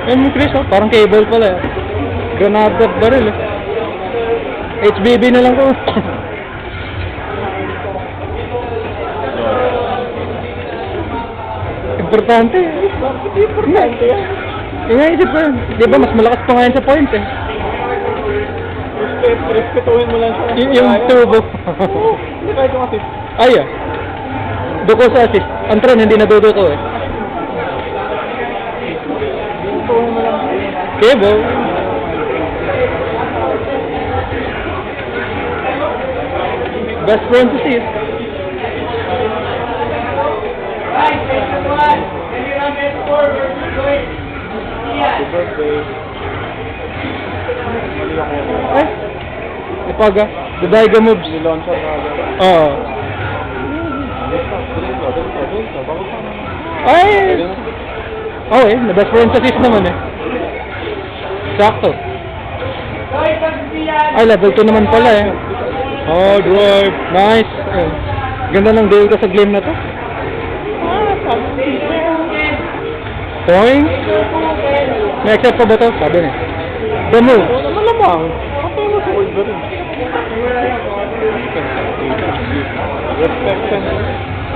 Ayun, Chris, oh, parang cable pala. Eh. Granada at baril. Eh. HBB na lang ko. Importante. Importante yan. Inaisip ko yun. Di ba mas malakas pa ngayon sa point eh. Respetuhin mo lang siya. Yung turbo. Oo, hindi kahit yung assist. Ay ah. Duko sa assist. Ang tron hindi naduduko eh. Respetuhin mo lang. Cable. Best friend to see it. Happy birthday. Mali ako. Eh. Ipaga. The Daiga moves. Nilauncher na agad. Oo. Ay! Oo eh. The best friend to see naman eh. Sakto. Ay, level 2 naman pala eh. Oh, drive. Nice. Eh. Ganda ng deal ko sa game na to. Point. May accept pa ba to? Sabi niya. The move. Malamang. Kapay mo sa Wolverine. Respect.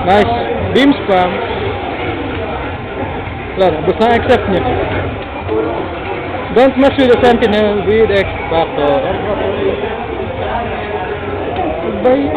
Nice. Beam spam. Wala, bus na accept niya. Don't mess with the Sentinel with X Factor. Ba yun?